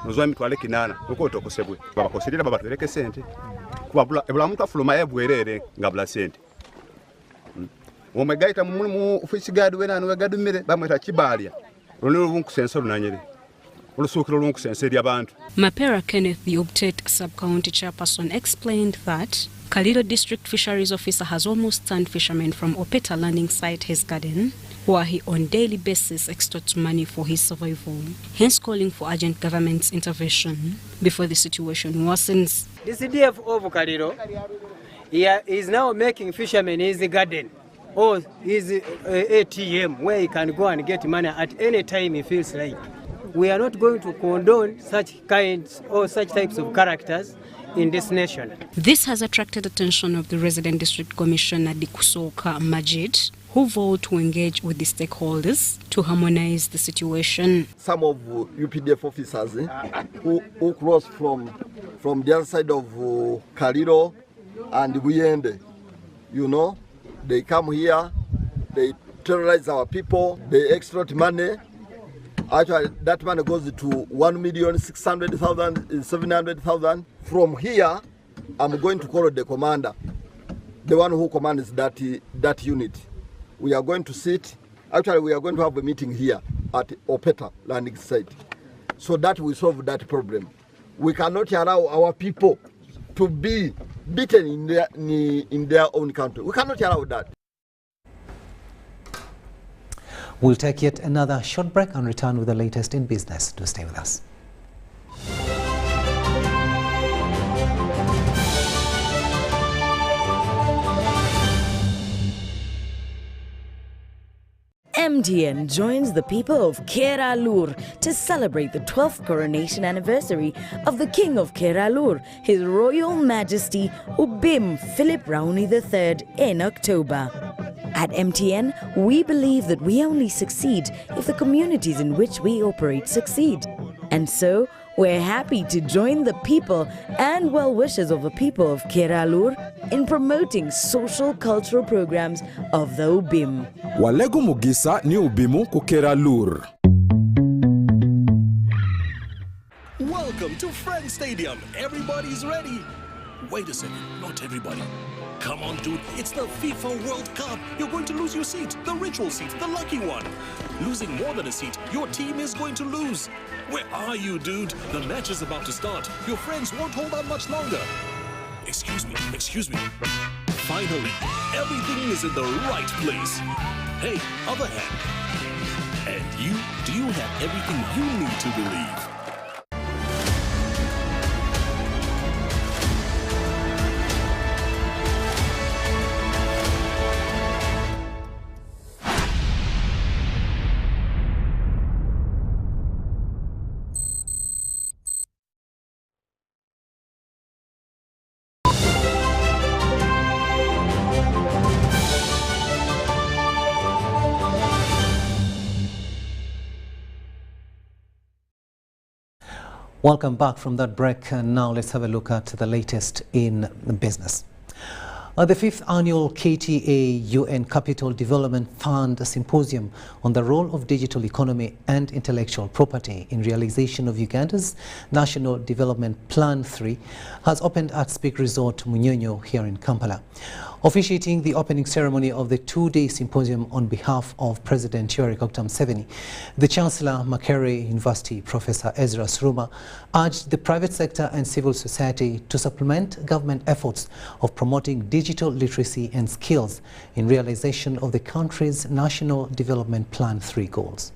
Nozwa Mitwale Kinana, Okoto Kosebwe, Babakosida Babatureke Sente, Eblamuka Flumaya Buere, Gabla Sente. Omagaita mu fisigado wena no gado mere bamweta kibalia ronero bunku sensor nanyere ulusukiro lunku senseri abantu. Mapera Kenneth, the Optet sub-county chairperson, explained that Kalido district fisheries officer has almost turned fishermen from Opeta landing site his garden, where he on daily basis extorts money for his survival, hence calling for urgent government's intervention before the situation worsens. The CDF of Kalido is now making fishermen his garden or his ATM where he can go and get money at any time he feels like. We are not going to condone such kinds or such types of characters in this nation. This has attracted attention of the resident district commissioner Dikusoka Majid, who vowed to engage with the stakeholders to harmonize the situation. Some of UPDF officers who cross from the other side of Kalido and Buyende, you know, they come here, they terrorize our people, they extort money. Actually, that money goes to 1,600,000, 700,000. From here, I'm going to call the commander, the one who commands that unit. We are going to sit. Actually, we are going to have a meeting here at Opeta landing site, so that we solve that problem. We cannot allow our people to be beaten in their own country. We cannot allow that. We'll take yet another short break and return with the latest in business. Do stay with us. MTN joins the people of Keralur to celebrate the 12th coronation anniversary of the King of Keralur, His Royal Majesty Ubim Philip Raoni III in October. At MTN, we believe that we only succeed if the communities in which we operate succeed. And so, we're happy to join the people and well-wishers of the people of Keralur in promoting social cultural programs of the Ubim. Walego Mugisa ni Ubimu ku Keralur. Welcome to Friends Stadium. Everybody's ready. Wait a second, not everybody. Come on, dude, it's the FIFA World Cup. You're going to lose your seat, the ritual seat, the lucky one. Losing more than a seat, your team is going to lose. Where are you, dude? The match is about to start. Your friends won't hold on much longer. Excuse me. Finally, everything is in the right place. Hey, other hand. And you, do you have everything you need to believe? Welcome back from that break, and now let's have a look at the latest in business. The 5th annual KTA UN Capital Development Fund Symposium on the role of digital economy and intellectual property in realization of Uganda's National Development Plan 3 has opened at Speak Resort Munyonyo here in Kampala. Officiating the opening ceremony of the two-day symposium on behalf of President Yoweri Kaguta Museveni, the Chancellor, Makerere University, Professor Ezra Suruma, urged the private sector and civil society to supplement government efforts of promoting digital literacy and skills in realization of the country's National Development Plan 3 goals.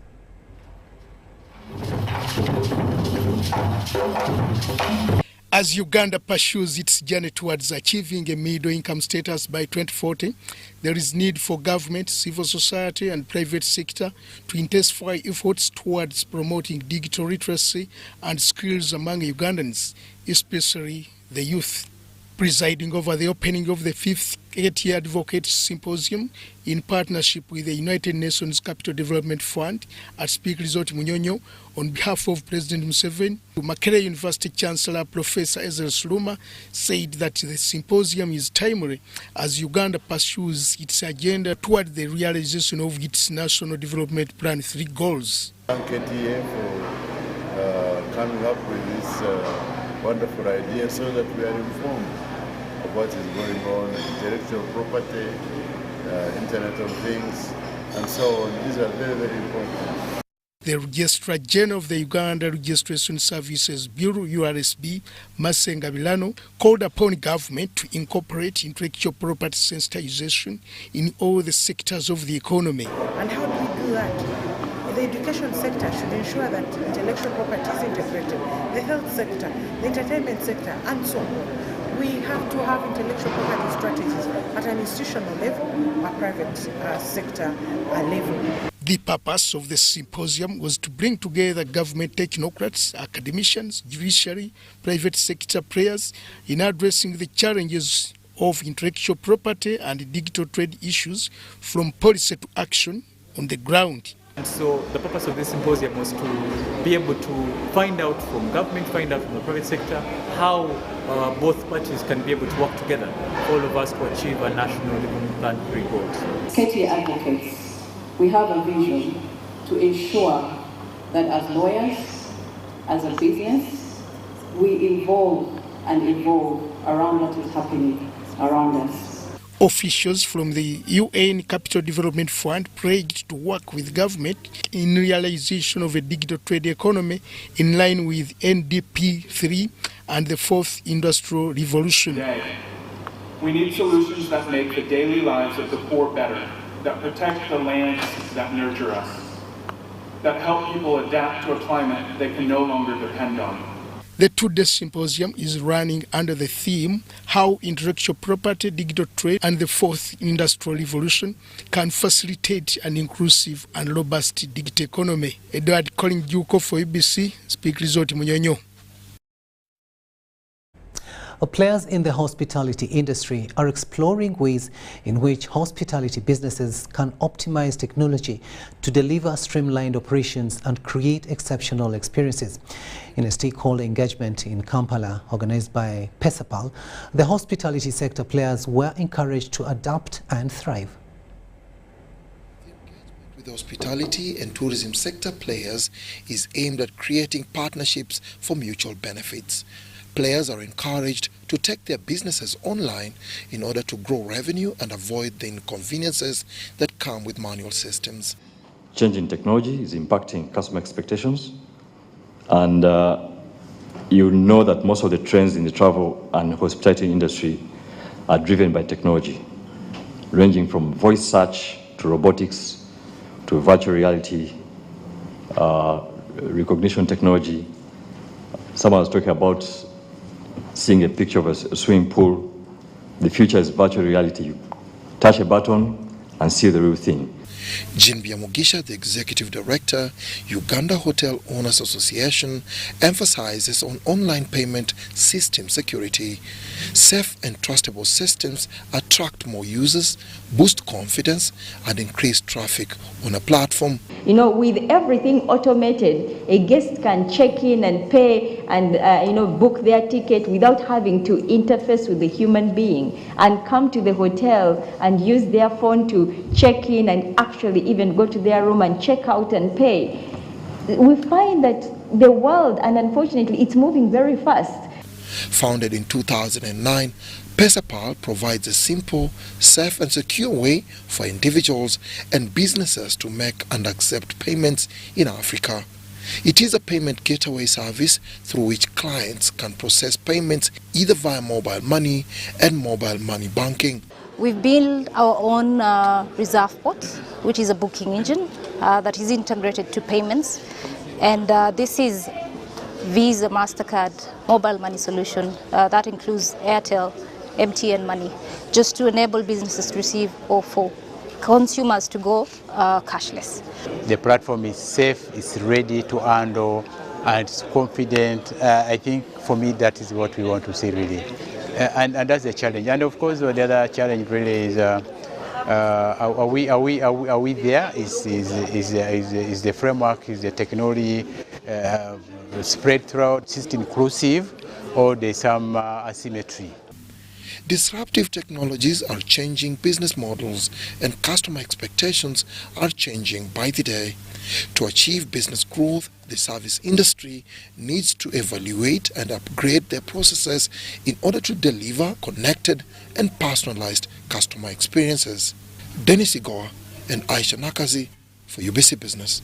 As Uganda pursues its journey towards achieving a middle-income status by 2040, there is need for government, civil society and private sector to intensify efforts towards promoting digital literacy and skills among Ugandans, especially the youth. Presiding over the opening of the 5th 8-year Advocates Symposium in partnership with the United Nations Capital Development Fund at Speak Resort Munyonyo, on behalf of President Museveni, Makerere University Chancellor Professor Ezra Suluma said that the symposium is timely as Uganda pursues its agenda toward the realization of its National Development Plan 3 goals. Thank KTA for coming up with this wonderful idea so that we are informed of what is going on, intellectual property, Internet of Things, and so on. These are very, very important. The Registrar General of the Uganda Registration Services Bureau, URSB, Masenga Bilano, called upon government to incorporate intellectual property sensitization in all the sectors of the economy. And how do we do that? The education sector should ensure that intellectual property is integrated, the health sector, the entertainment sector, and so on. We have to have intellectual property strategies at an institutional level, a private sector level. The purpose of the symposium was to bring together government technocrats, academicians, judiciary, private sector players in addressing the challenges of intellectual property and digital trade issues from policy to action on the ground. And so the purpose of this symposium was to be able to find out from government, find out from the private sector, how both parties can be able to work together, all of us to achieve a national development plan 3 goals. KTA advocates, we have a vision to ensure that as lawyers, as a business, we evolve and evolve around what is happening around us. Officials from the UN Capital Development Fund pledged to work with government in realization of a digital trade economy in line with NDP 3 and the 4th Industrial Revolution. Today, we need solutions that make the daily lives of the poor better, that protect the lands that nurture us, that help people adapt to a climate they can no longer depend on. The 2-day symposium is running under the theme How Intellectual Property, Digital Trade and the 4th Industrial Revolution can facilitate an inclusive and robust digital economy. Edward Colin Juko for UBC, Speak Resort Munyonyo. Players in the hospitality industry are exploring ways in which hospitality businesses can optimize technology to deliver streamlined operations and create exceptional experiences. In a stakeholder engagement in Kampala organized by PESAPAL, the hospitality sector players were encouraged to adapt and thrive. The hospitality and tourism sector players is aimed at creating partnerships for mutual benefits. Players are encouraged to take their businesses online in order to grow revenue and avoid the inconveniences that come with manual systems. Changing technology is impacting customer expectations, and you know that most of the trends in the travel and hospitality industry are driven by technology, ranging from voice search to robotics to virtual reality, recognition technology. Someone was talking about seeing a picture of a swimming pool. The future is virtual reality. You touch a button and see the real thing. Jinbia Mugisha, the executive director, Uganda Hotel Owners Association, emphasizes on online payment system security. Safe and trustable systems attract more users, boost confidence, and increase traffic on a platform. You know, with everything automated, a guest can check in and pay and book their ticket without having to interface with the human being and come to the hotel and use their phone to check in and actually even go to their room and check out and pay. We find that the world, and unfortunately, it's moving very fast. Founded in 2009, PESAPAL provides a simple, safe and secure way for individuals and businesses to make and accept payments in Africa. It is a payment gateway service through which clients can process payments either via mobile money and mobile money banking. We've built our own Reserveport, which is a booking engine that is integrated to payments. And this is Visa, MasterCard, mobile money solution. That includes Airtel, MTN Money, just to enable businesses to receive or for consumers to go cashless. The platform is safe, it's ready to handle, and it's confident. I think for me that is what we want to see really. And that's the challenge. And of course the other challenge really is are we there? Is the framework, is the technology spread throughout, is it inclusive, or there's some asymmetry? Disruptive technologies are changing business models, and customer expectations are changing by the day. To achieve business growth, the service industry needs to evaluate and upgrade their processes in order to deliver connected and personalized customer experiences. Dennis Igoa and Aisha Nakazi for UBC Business.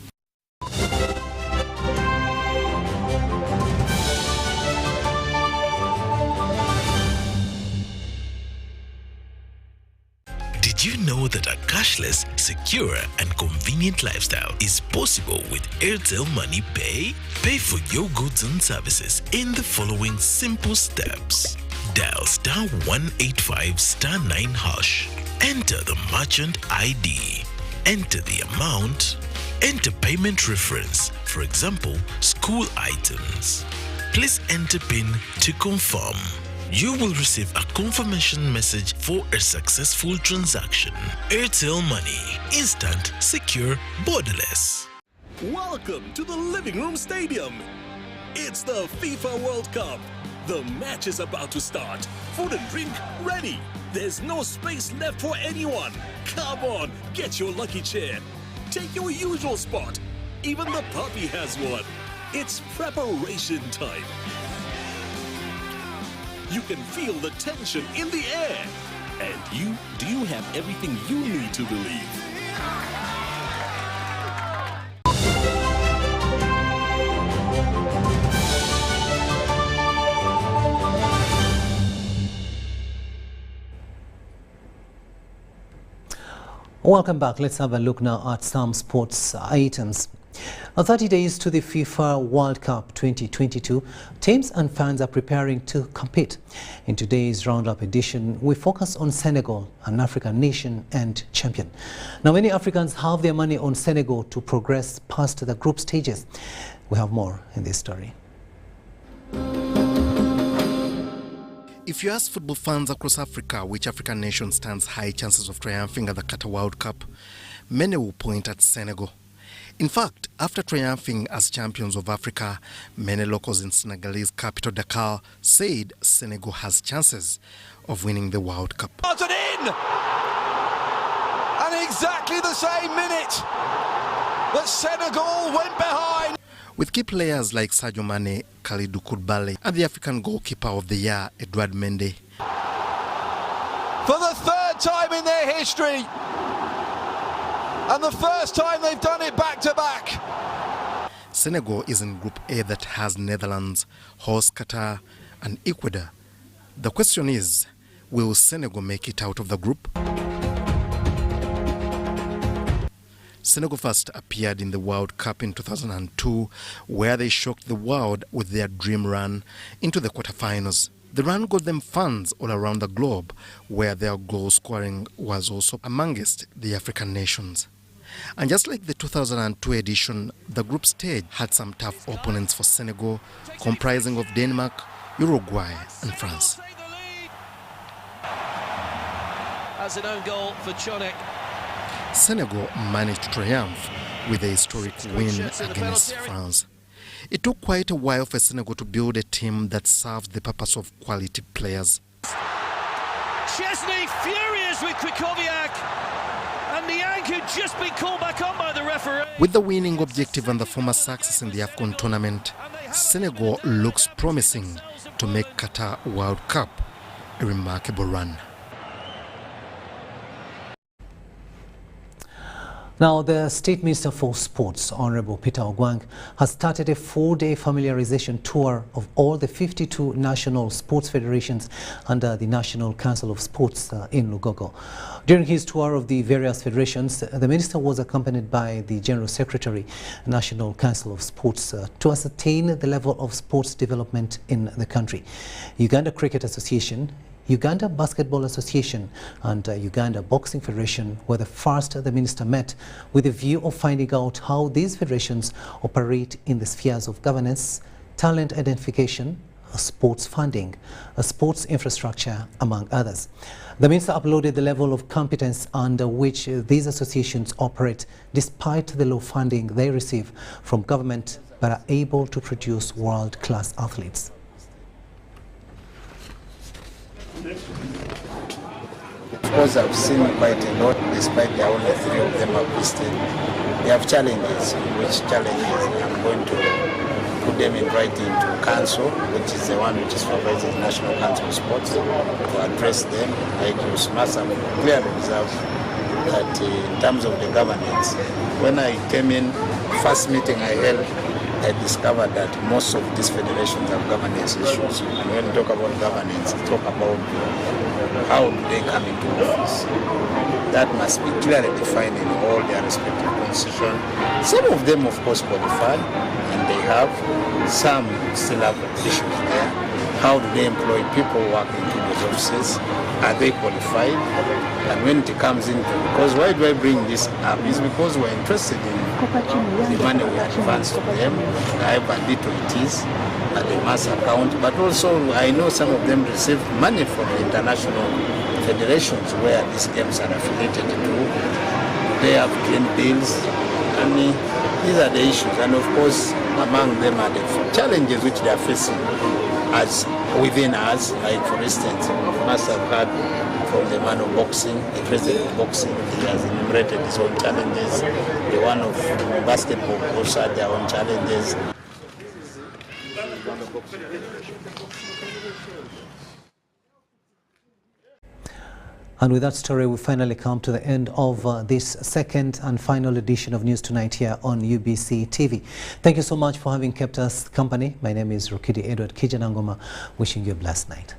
Did you know that a cashless, secure and convenient lifestyle is possible with Airtel Money Pay? Pay for your goods and services in the following simple steps. Dial *185*9#. Enter the merchant ID. Enter the amount. Enter payment reference, for example, school items. Please enter PIN to confirm. You will receive a confirmation message for a successful transaction. Airtel Money. Instant, secure, borderless. Welcome to the Living Room Stadium. It's the FIFA World Cup. The match is about to start. Food and drink ready. There's no space left for anyone. Come on, get your lucky chair. Take your usual spot. Even the puppy has one. It's preparation time. You can feel the tension in the air. And do you have everything you need to believe? Welcome back. Let's have a look now at some sports items. 30 days to the FIFA World Cup 2022, teams and fans are preparing to compete. In today's roundup edition, we focus on Senegal, an African nation and champion. Now, many Africans have their money on Senegal to progress past the group stages. We have more in this story. If you ask football fans across Africa which African nation stands high chances of triumphing at the Qatar World Cup, many will point at Senegal. In fact, after triumphing as champions of Africa, many locals in Senegalese capital Dakar said Senegal has chances of winning the World Cup. Started in! And exactly the same minute that Senegal went behind. With key players like Sadio Mane, Kalidou Koulibaly, and the African goalkeeper of the year, Edouard Mendy. For the third time in their history, and the first time they've done it back-to-back. Senegal is in Group A that has Netherlands, host Qatar, and Ecuador. The question is, will Senegal make it out of the group? Senegal first appeared in the World Cup in 2002, where they shocked the world with their dream run into the quarterfinals. The run got them fans all around the globe, where their goal scoring was also amongst the African nations. And just like the 2002 edition, the group stage had some tough opponents for Senegal, comprising of Denmark, Uruguay, and France. As an own goal for Chonek. Senegal managed to triumph with a historic win against France. It took quite a while for Senegal to build a team that served the purpose of quality players. Chesney furious with Krikoviak, and Niang had just been called back on by the referee. With the winning objective and the former success in the AFCON tournament, Senegal looks promising to make Qatar World Cup a remarkable run. Now, the State Minister for Sports, Honorable Peter Ogwang, has started a 4-day familiarization tour of all the 52 national sports federations under the National Council of Sports in Lugogo. During his tour of the various federations, the minister was accompanied by the General Secretary, National Council of Sports, to ascertain the level of sports development in the country. Uganda Cricket Association, Uganda Basketball Association and Uganda Boxing Federation were the first the minister met with a view of finding out how these federations operate in the spheres of governance, talent identification, sports funding, sports infrastructure, among others. The minister uploaded the level of competence under which these associations operate despite the low funding they receive from government but are able to produce world-class athletes. Of course, I've seen quite a lot, despite there are only 3 of them I've listed. They have challenges, which challenges I'm going to put them in writing to Council, which is the one which is supervising the National Council of Sports, to address them. Like you must have clearly observed that in terms of the governance, when I came in, first meeting I held, I discovered that most of these federations have governance issues. And when we talk about governance, we talk about how do they come into office. That must be clearly defined in all their respective constitutions. Some of them, of course, qualify, and they have. Some still have issues there. How do they employ people working into those offices? Are they qualified? And when it comes into, because why do I bring this up? Is because we're interested in the money we advance to them, however little it is, at the mass account, but also I know some of them receive money from the international federations where these games are affiliated to. They have clean bills, and these are the issues. And of course, among them are the challenges which they are facing as within us. Like for instance, you must have heard from the man of boxing, the president of boxing, he has enumerated his own challenges. The one of basketball also had their own challenges. And with that story, we finally come to the end of this second and final edition of News Tonight here on UBC TV. Thank you so much for having kept us company. My name is Rukidi Edward Kijanangoma, wishing you a blessed night.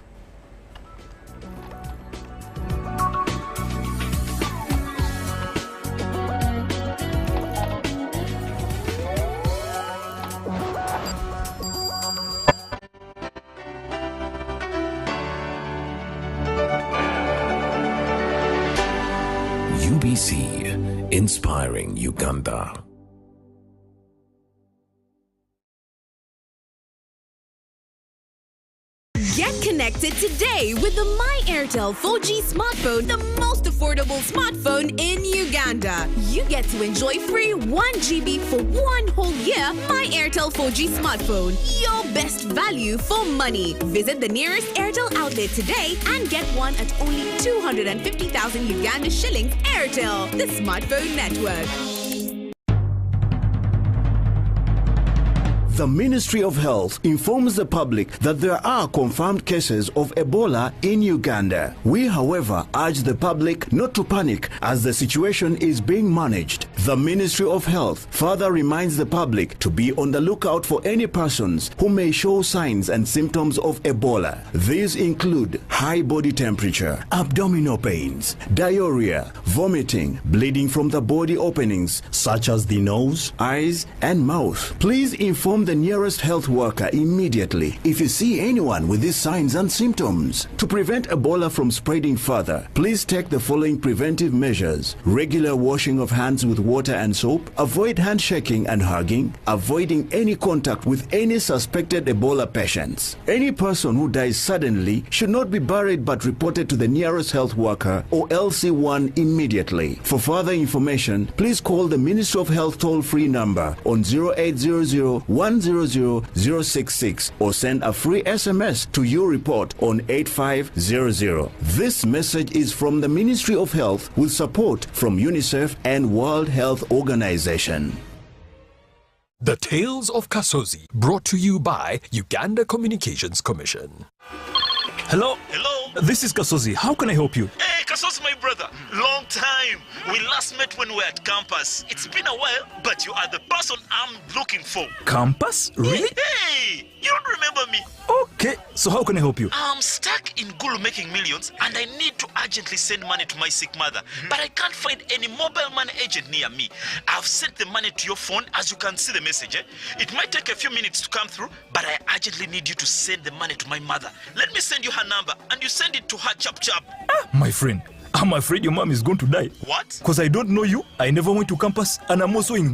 UBC, inspiring Uganda. Get connected today with the My Airtel 4G smartphone, the most affordable smartphone in Uganda. You get to enjoy free 1 GB for 1 whole year. My Airtel 4G smartphone, your best value for money. Visit the nearest Airtel outlet today and get one at only 250,000 Uganda shillings. Airtel, the smartphone network. The Ministry of Health informs the public that there are confirmed cases of Ebola in Uganda. We, however, urge the public not to panic as the situation is being managed. The Ministry of Health further reminds the public to be on the lookout for any persons who may show signs and symptoms of Ebola. These include high body temperature, abdominal pains, diarrhea, vomiting, bleeding from the body openings such as the nose, eyes, and mouth. Please inform the nearest health worker immediately if you see anyone with these signs and symptoms. To prevent Ebola from spreading further, please take the following preventive measures: regular washing of hands with water and soap, avoid handshaking and hugging, avoiding any contact with any suspected Ebola patients. Any person who dies suddenly should not be buried but reported to the nearest health worker or LC1 immediately. For further information, please call the Ministry of Health toll-free number on 0800 100-066 or send a free SMS to your report on 8500. This message is from the Ministry of Health with support from UNICEF and World Health Organization. The Tales of Kasozi, brought to you by Uganda Communications Commission. Hello? Hello? This is Kasozi. How can I help you? Hey, Kasozi, my brother. Long time. We last met when we were at campus. It's been a while, but you are the person I'm looking for. Campus? Really? Hey, you don't remember me? Okay, so how can I help you? I'm stuck in Gulu making millions, and I need to urgently send money to my sick mother. But I can't find any mobile money agent near me. I've sent the money to your phone, as you can see the message. It might take a few minutes to come through, but I urgently need you to send the money to my mother. Let me send you her number, and you send it to her chap. My friend, I'm afraid your mom is going to die. What? Because I don't know you, I never went to campus, and I'm also in